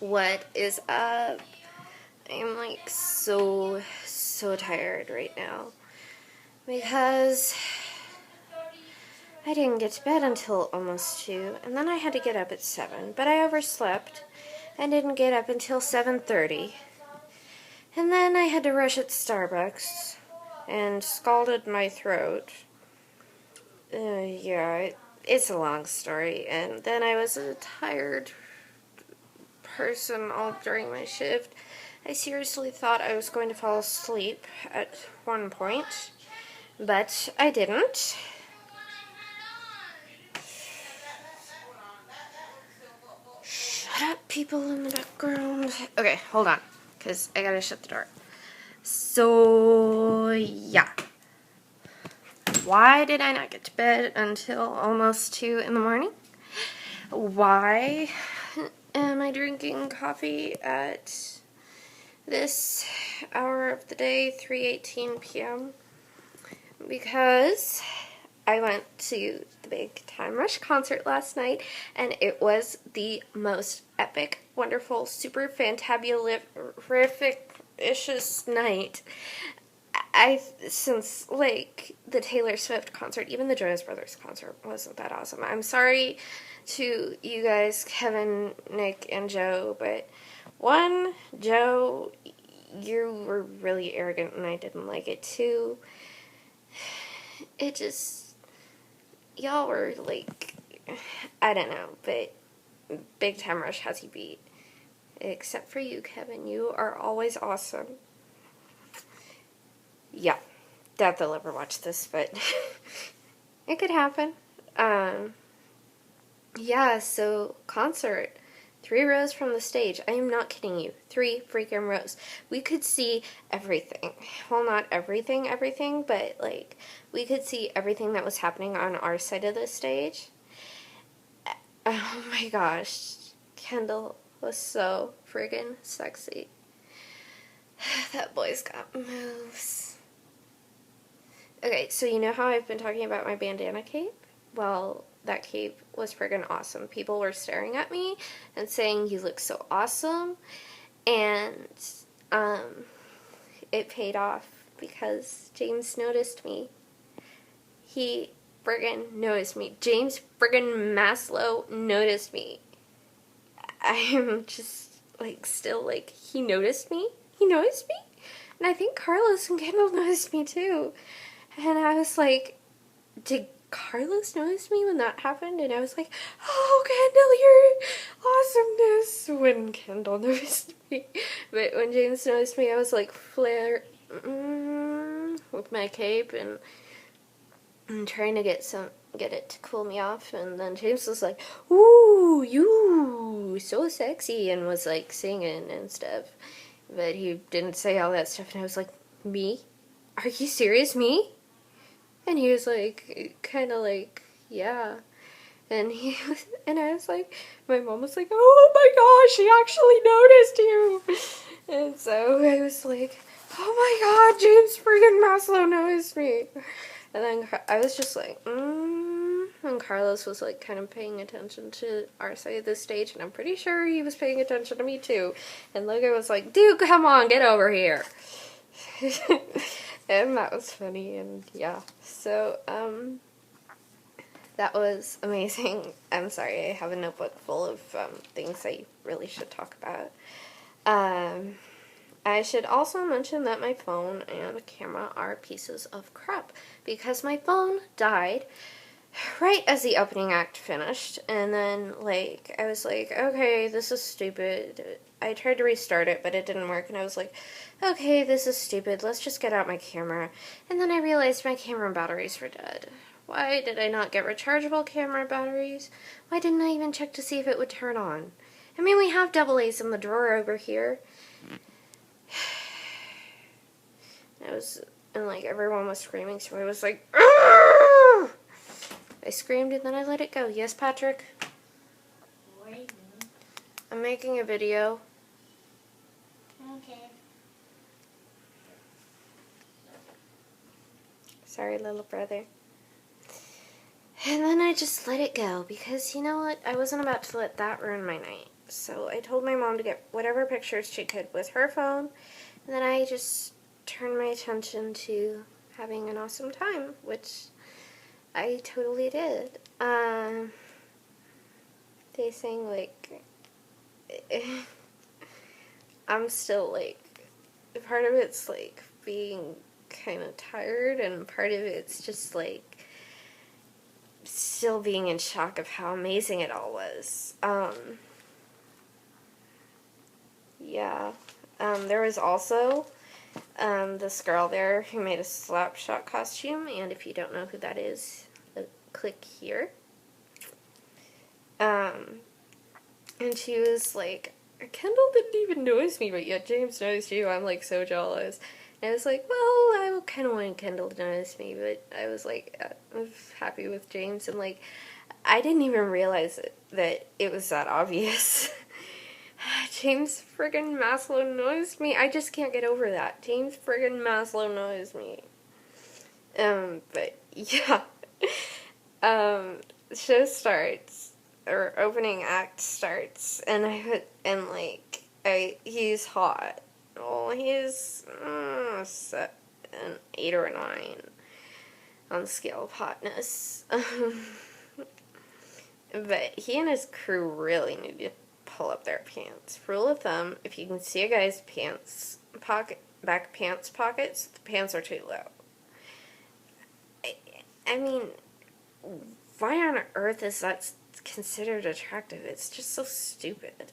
What is up? I am like so tired right now because I didn't get to bed until almost 2, and then I had to get up at 7, but I overslept and didn't get up until 7:30. And then I had to rush at Starbucks and scalded my throat. It's a long story, and then I was a tired person all during my shift. I seriously thought I was going to fall asleep at one point, but I didn't. Shut up, people in the background. Okay, hold on, because I gotta shut the door. So, yeah. Why did I not get to bed until almost 2 in the morning? Why am I drinking coffee at this hour of the day, 3:18 p.m.? Because I went to the Big Time Rush concert last night, and it was the most epic, wonderful, super fantabulous-ish night since, like, the Taylor Swift concert. Even the Jonas Brothers concert wasn't that awesome. I'm sorry to you guys, Kevin, Nick, and Joe, but one, Joe, you were really arrogant and I didn't like it. Two, it just, y'all were like, I don't know, but Big Time Rush has you beat. Except for you, Kevin. You are always awesome. Yeah, doubt they'll ever watch this, but it could happen. Yeah, so concert. 3 rows from the stage. I am not kidding you. 3 freaking rows. We could see everything. Well, not everything, but, like, we could see everything that was happening on our side of the stage. Oh my gosh. Kendall was so friggin' sexy. That boy's got moves. Okay, so you know how I've been talking about my bandana cape? Well, that cape was friggin' awesome. People were staring at me and saying, "You look so awesome." And it paid off because James noticed me. He friggin' noticed me. James friggin' Maslow noticed me. I'm just, like, still, like, he noticed me? He noticed me? And I think Carlos and Kendall noticed me, too. And I was like, did Carlos notice me when that happened? And I was like, oh, Kendall, your awesomeness, when Kendall noticed me. But when James noticed me, I was like, with my cape and trying to get it to cool me off. And then James was like, ooh, you, so sexy, and was like singing and stuff. But he didn't say all that stuff, and I was like, me? Are you serious, me? And he was like, kind of like, yeah. And I was like, my mom was like, oh my gosh, he actually noticed you. And so I was like, oh my god, James friggin' Maslow noticed me. And then I was just like, and Carlos was like kind of paying attention to our side of the stage, and I'm pretty sure he was paying attention to me too. And Logan was like, dude, come on, get over here. And that was funny, and yeah, so, that was amazing. I'm sorry, I have a notebook full of, things I really should talk about. I should also mention that my phone and camera are pieces of crap, because my phone died right as the opening act finished, and then, like, I was like, okay, this is stupid. I tried to restart it, but it didn't work, and I was like, okay, this is stupid, let's just get out my camera. And then I realized my camera batteries were dead. Why did I not get rechargeable camera batteries? Why didn't I even check to see if it would turn on? I mean, we have AA's in the drawer over here. And like, everyone was screaming, so I was like, argh! I screamed and then I let it go. Yes, Patrick? What are you doing? I'm making a video. Okay. Sorry, little brother. And then I just let it go, because you know what? I wasn't about to let that ruin my night. So I told my mom to get whatever pictures she could with her phone, and then I just turned my attention to having an awesome time, which I totally did. They sang, like, I'm still, like, part of it's, like, being kind of tired, and part of it's just, like, still being in shock of how amazing it all was. Yeah. There was also this girl there who made a Slapshot costume, and if you don't know who that is, click here. And she was like, Kendall didn't even notice me, but yet James noticed you. I'm like so jealous. And I was like, well, I kind of wanted Kendall to notice me, but I was like, I was happy with James, and like, I didn't even realize that it was that obvious. James friggin' Maslow noticed me. I just can't get over that. James friggin' Maslow noticed me. But yeah. Show starts, or opening act starts, and he's hot. Oh, he's an 8 or a 9 on the scale of hotness. But he and his crew really need to pull up their pants. Rule of thumb, if you can see a guy's back pants pockets, the pants are too low. I mean, why on earth is that considered attractive? It's just so stupid.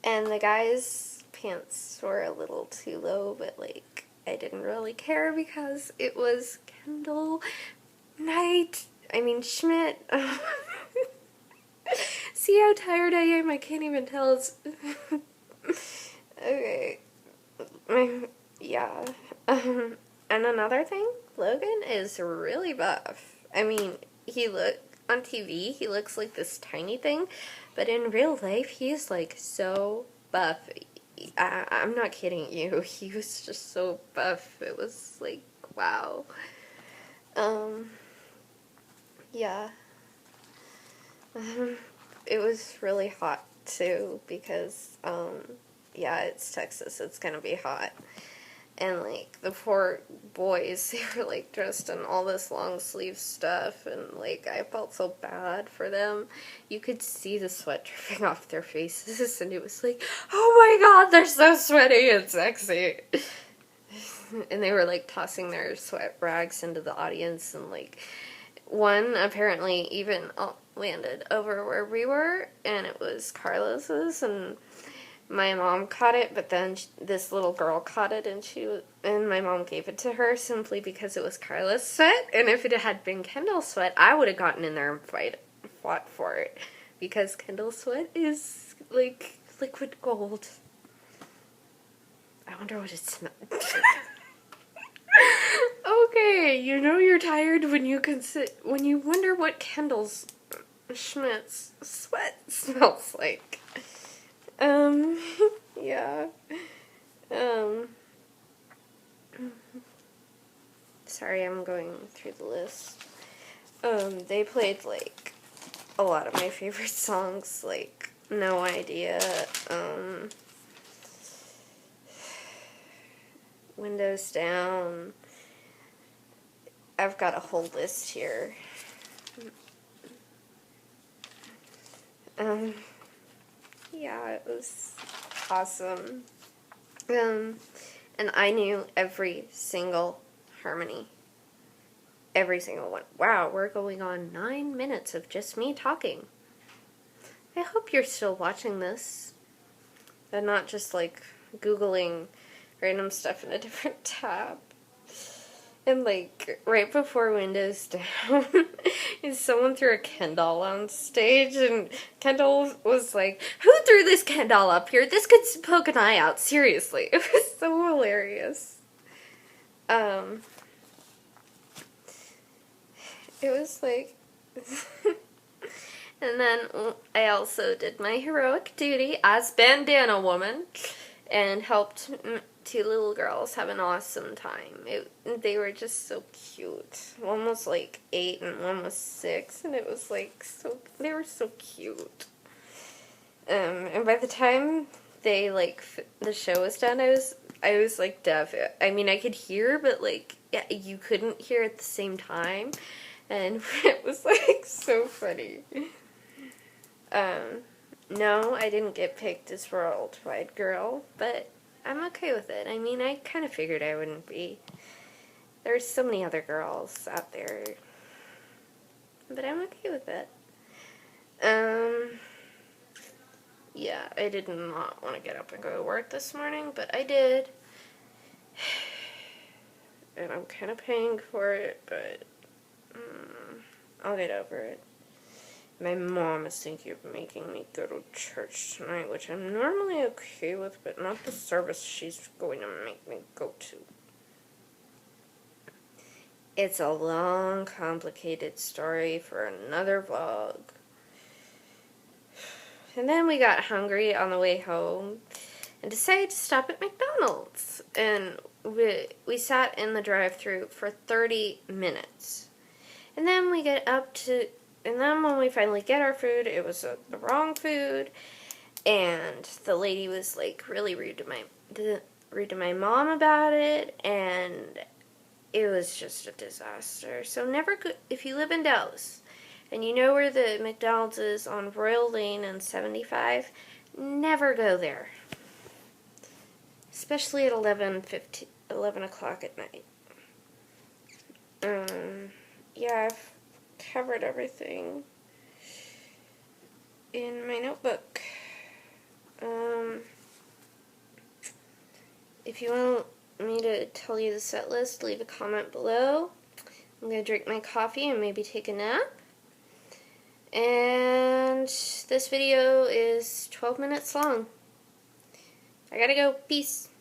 And the guy's pants were a little too low, but like, I didn't really care because it was Kendall Schmidt. See how tired I am? I can't even tell. Okay. Yeah. And another thing, Logan is really buff. I mean, on TV, he looks like this tiny thing, but in real life, he's like so buff. I'm not kidding you. He was just so buff. It was like, wow. Yeah. It was really hot too because, yeah, it's Texas. It's gonna be hot. And, like, the poor boys, they were, like, dressed in all this long-sleeve stuff, and, like, I felt so bad for them. You could see the sweat dripping off their faces, and it was like, oh my god, they're so sweaty and sexy. And they were, like, tossing their sweat rags into the audience, and, like, one apparently even landed over where we were, and it was Carlos's, and my mom caught it, but then this little girl caught it, and my mom gave it to her simply because it was Carla's sweat, and if it had been Kendall's sweat, I would have gotten in there and fought for it, because Kendall's sweat is, like, liquid gold. I wonder what it smells. Okay, you know you're tired when you wonder what Kendall Schmidt's sweat smells like. Yeah. Sorry, I'm going through the list. They played, like, a lot of my favorite songs, like, No Idea, Windows Down. I've got a whole list here. Yeah, it was awesome. And I knew every single harmony. Every single one. Wow, we're going on 9 minutes of just me talking. I hope you're still watching this. And not just, like, Googling random stuff in a different tab. And, like, right before Windows Down, someone threw a Ken doll on stage, and Kendall was like, who threw this Ken doll up here? This could poke an eye out, seriously. It was so hilarious. It was like... And then I also did my heroic duty as bandana woman, and helped two little girls have an awesome time. They were just so cute. One was like 8 and one was 6, and it was like they were so cute. And by the time they the show was done, I was like deaf. I mean, I could hear, but like yeah, you couldn't hear at the same time, and it was like so funny. No, I didn't get picked as worldwide girl, but I'm okay with it. I mean, I kind of figured I wouldn't be. There's so many other girls out there, but I'm okay with it. Yeah, I did not want to get up and go to work this morning, but I did. And I'm kind of paying for it, but I'll get over it. My mom is thinking of making me go to church tonight, which I'm normally okay with, but not the service she's going to make me go to. It's a long, complicated story for another vlog. And then we got hungry on the way home and decided to stop at McDonald's. And we sat in the drive-thru for 30 minutes. And then we get up to... And then when we finally get our food, it was the wrong food, and the lady was like really rude to my mom about it, and it was just a disaster. So never go if you live in Dallas, and you know where the McDonald's is on Royal Lane and 75. Never go there, especially at 11 o'clock at night. Yeah, I've covered everything in my notebook. If you want me to tell you the set list, leave a comment below. I'm going to drink my coffee and maybe take a nap. And this video is 12 minutes long. I gotta go. Peace.